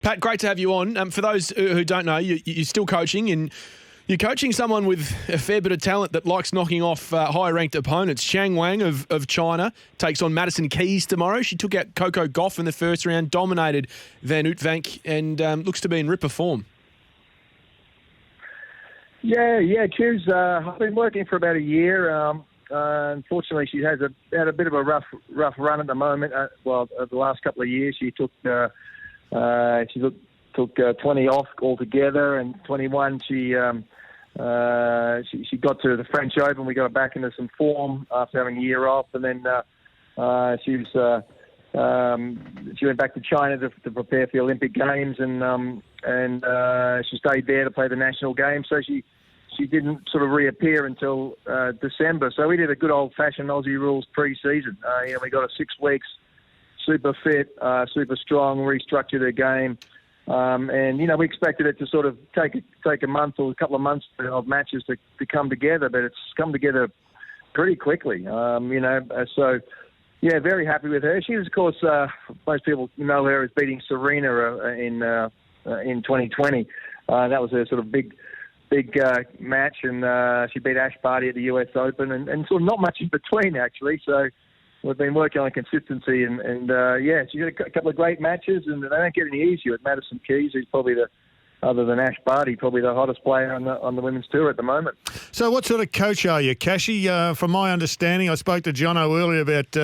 Pat, great to have you on. For those who don't know, you're still coaching, and you're coaching someone with a fair bit of talent that likes knocking off higher-ranked opponents. Xiang Wang of China takes on Madison Keys tomorrow. She took out Coco Gauff in the first round, dominated Van Uytvanck, and looks to be in ripper form. Yeah, Q's I've been working for about a year. Unfortunately, she has had a bit of a rough run at the moment. The last couple of years, she took 20 off altogether, and 21 she got to the French Open. We got her back into some form after having a year off, and then she went back to China to prepare for the Olympic Games, and she stayed there to play the national game. So she didn't sort of reappear until December. So we did a good old-fashioned Aussie rules pre-season. We got her 6 weeks, super fit, super strong, restructured her game. We expected it to sort of take a month or a couple of months of matches to come together, but it's come together pretty quickly. So very happy with her. She was, of course, most people know her as beating Serena in 2020. That was her sort of big match, and she beat Ash Barty at the US Open, and sort of not much in between, actually. So we've been working on consistency, and she had a couple of great matches, and they don't get any easier with Madison Keys, who's probably other than Ash Barty, probably the hottest player on the women's tour at the moment. So what sort of coach are you, Cashy? From my understanding, I spoke to Jono earlier about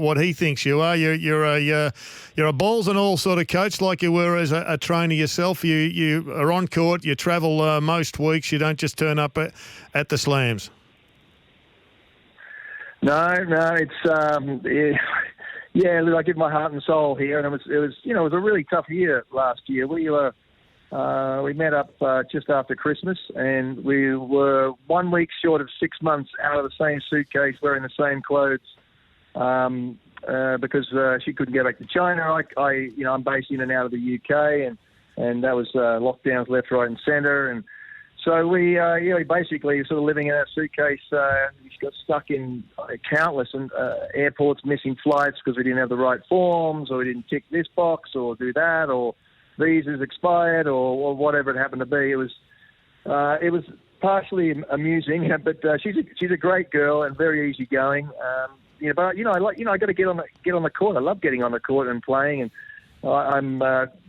what he thinks you are. You're a balls and all sort of coach, like you were as a trainer yourself. You are on court, you travel most weeks, you don't just turn up at the slams. No, it's I give my heart and soul here, and it was a really tough year last year. We met up just after Christmas, and we were 1 week short of 6 months out of the same suitcase, wearing the same clothes, because she couldn't get back to China. I'm based in and out of the UK, and that was lockdowns left, right, and centre, and so we basically sort of living in our suitcase. We got stuck in countless airports, missing flights because we didn't have the right forms, or we didn't tick this box, or do that, or visas expired, or whatever it happened to be. It was partially amusing, but she's a great girl and very easygoing. I got to get on the court. I love getting on the court and playing, and I'm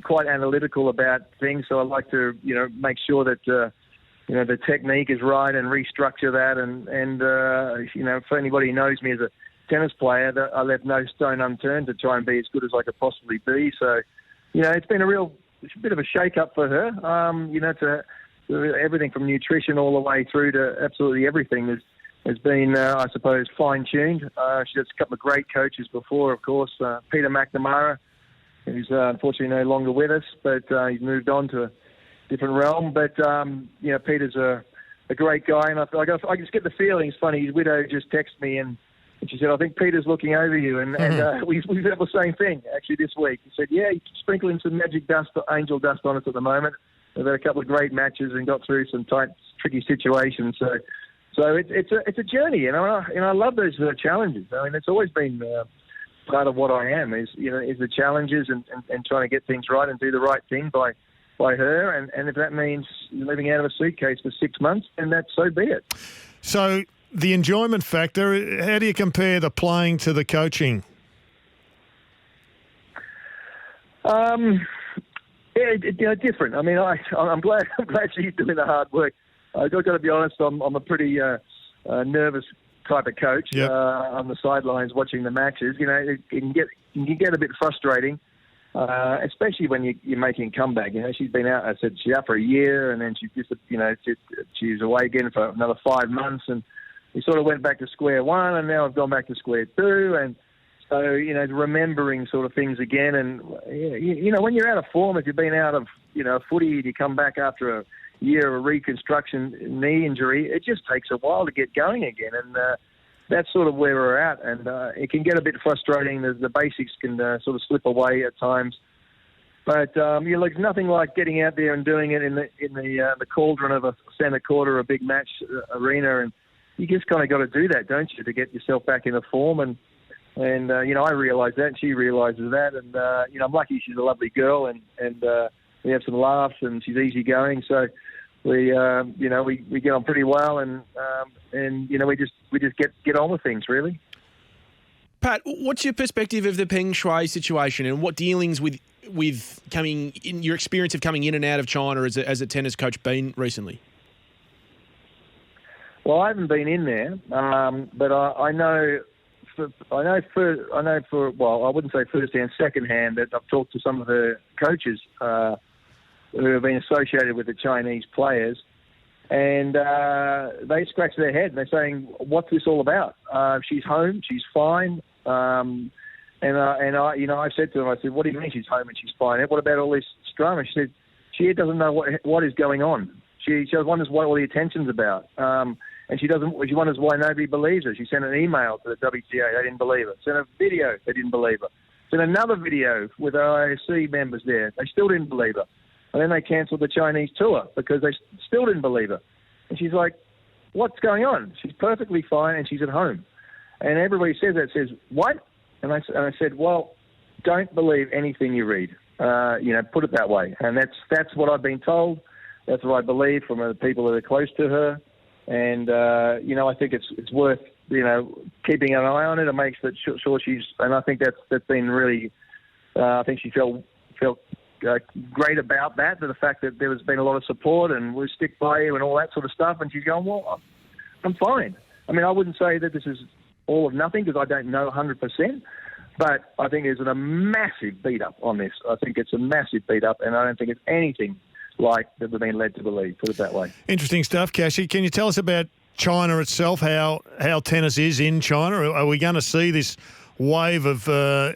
quite analytical about things. So I like to make sure that the technique is right and restructure that. And for anybody who knows me as a tennis player, that I left no stone unturned to try and be as good as I could possibly be. So, it's been a bit of a shake-up for her, to everything from nutrition all the way through to absolutely everything has been, I suppose, fine-tuned. She had a couple of great coaches before, of course. Peter McNamara, who's unfortunately no longer with us, but he's moved on to a different realm. But, Peter's a great guy, and I just get the feeling, it's funny, his widow just texted me, and she said, I think Peter's looking over you. And we've had the same thing, actually, this week. He said, he's sprinkling some magic dust, angel dust on us at the moment. We've had a couple of great matches and got through some tight, tricky situations. So it's a journey, and I love those challenges. I mean, it's always been part of what I am, is the challenges and trying to get things right and do the right thing by her. And if that means living out of a suitcase for 6 months, then so be it. So the enjoyment factor, how do you compare the playing to the coaching? Different. I mean, I'm glad she's doing the hard work. I've got to be honest, I'm a pretty nervous type of coach. Yep. On the sidelines watching the matches. It can get a bit frustrating, especially when you're making a comeback. She's been out. I said she's out for a year, and then she's she's away again for another 5 months, and we sort of went back to square one, and now I've gone back to square two, and so remembering sort of things again, and when you're out of form, if you've been out of footy, and you come back after a year of reconstruction knee injury, it just takes a while to get going again, and that's sort of where we're at, and it can get a bit frustrating. The basics can sort of slip away at times, but there's nothing like getting out there and doing it in the cauldron of a centre court or a big match arena, and you just kind of got to do that, don't you, to get yourself back into form. And And, I realise that, and she realises that. And, I'm lucky she's a lovely girl, and we have some laughs, and she's easygoing. So we get on pretty well, and we just get on with things, really. Pat, what's your perspective of the Peng Shuai situation, and what dealings with coming in, your experience of coming in and out of China as a tennis coach been recently? Well, I haven't been in there, but I know I wouldn't say firsthand, secondhand, that I've talked to some of the coaches who have been associated with the Chinese players, and they scratch their head and they're saying, "What's this all about? She's home, she's fine." And I said to them, I said, "What do you mean she's home and she's fine? What about all this drama?" She said, "She doesn't know what is going on. She wonders what all the attention's about." And she wonders why nobody believes her. She sent an email to the WTA, they didn't believe her. Sent a video, they didn't believe her. Sent another video with IOC members there, they still didn't believe her. And then they cancelled the Chinese tour because they still didn't believe her. And she's like, "What's going on? She's perfectly fine and she's at home." And everybody says that, says, "What?" And I said, "Well, don't believe anything you read. Put it that way." And that's what I've been told. That's what I believe from the people that are close to her. And, I think it's worth, keeping an eye on it. It makes it sure she's, and I think that's been really, I think she felt great about that, the fact that there has been a lot of support and we'll stick by you and all that sort of stuff. And she's going, "Well, I'm fine." I mean, I wouldn't say that this is all of nothing because I don't know 100%, but I think there's a massive beat up on this. I think it's a massive beat up, and I don't think it's anything like that we've been led to believe, put it that way. Interesting stuff, Cashy. Can you tell us about China itself, how tennis is in China? Are we going to see this wave of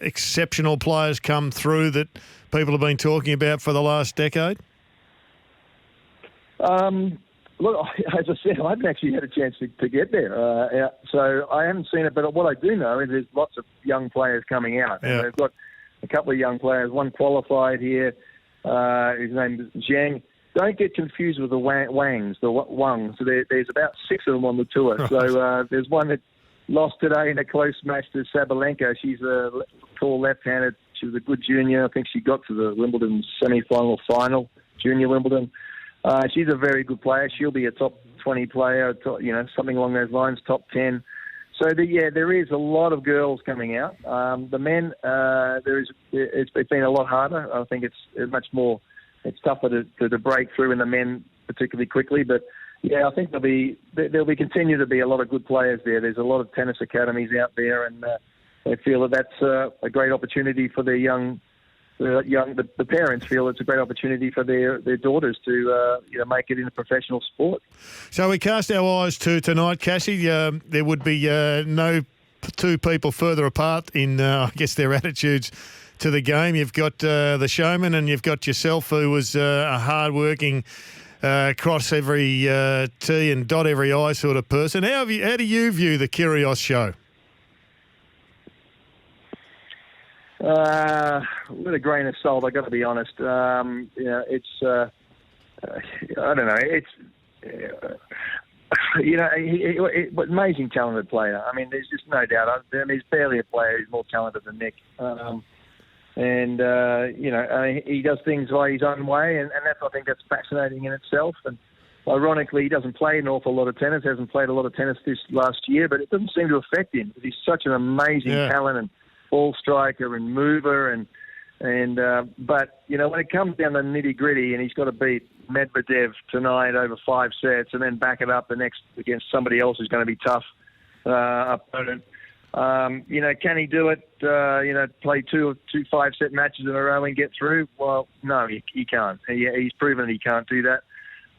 exceptional players come through that people have been talking about for the last decade? Look, as I said, I haven't actually had a chance to get there. So I haven't seen it, but what I do know is there's lots of young players coming out. Yeah. They've got a couple of young players, one qualified here. His name is Zhang. Don't get confused with the Wangs, the Wang. So there's about 6 of them on the tour. Right. So there's one that lost today in a close match to Sabalenka. She's a tall left-handed. She was a good junior. I think she got to the Wimbledon semi-final, final, junior Wimbledon. She's a very good player. She'll be a top 20 player, something along those lines, top 10. So, there is a lot of girls coming out. The men, it's been a lot harder. I think it's much more, it's tougher to break through in the men particularly quickly. But, I think there'll be continue to be a lot of good players there. There's a lot of tennis academies out there, and they feel that's a great opportunity for their the parents feel it's a great opportunity for their daughters to make it in a professional sport. So we cast our eyes to tonight, Cassie. There would be no two people further apart in, I guess, their attitudes to the game. You've got the showman, and you've got yourself, who was a hard-working, cross every T and dot every I sort of person. How do you view the Kyrgios show? With a grain of salt, I got to be honest. It's I don't know. It's amazing talented player. I mean, there's just no doubt. There's barely a player who's more talented than Nick. He does things by his own way, and I think that's fascinating in itself. And ironically, he doesn't play an awful lot of tennis. Hasn't played a lot of tennis this last year, but it doesn't seem to affect him because he's such an amazing talent and ball striker and mover but when it comes down to nitty gritty and he's got to beat Medvedev tonight over 5 sets and then back it up the next against somebody else who's going to be tough opponent, can he do it? Play two 5-set matches in a row and get through? Well, no, he can't. He's proven he can't do that.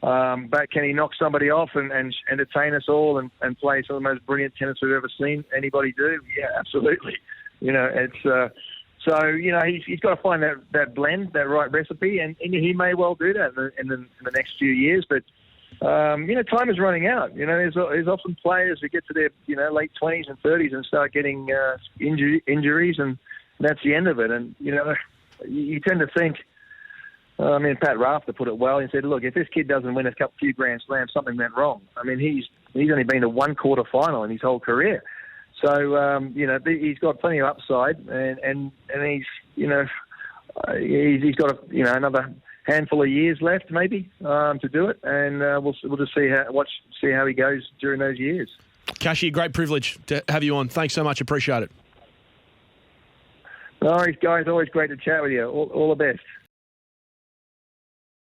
But can he knock somebody off and entertain us all and play some of the most brilliant tennis we've ever seen anybody do? Yeah, absolutely. It's he's got to find that blend, that right recipe, and he may well do that in the next few years. But time is running out. There's often players who get to their late 20s and 30s and start getting injuries, and that's the end of it. And you tend to think. Pat Rafter put it well. He said, "Look, if this kid doesn't win a few Grand Slams, something went wrong." I mean, he's only been to one quarter final in his whole career. So he's got plenty of upside, and he's he's got another handful of years left maybe to do it, and we'll just see how he goes during those years. Cashy, great privilege to have you on. Thanks so much. Appreciate it. No worries, guys. Always great to chat with you. All the best.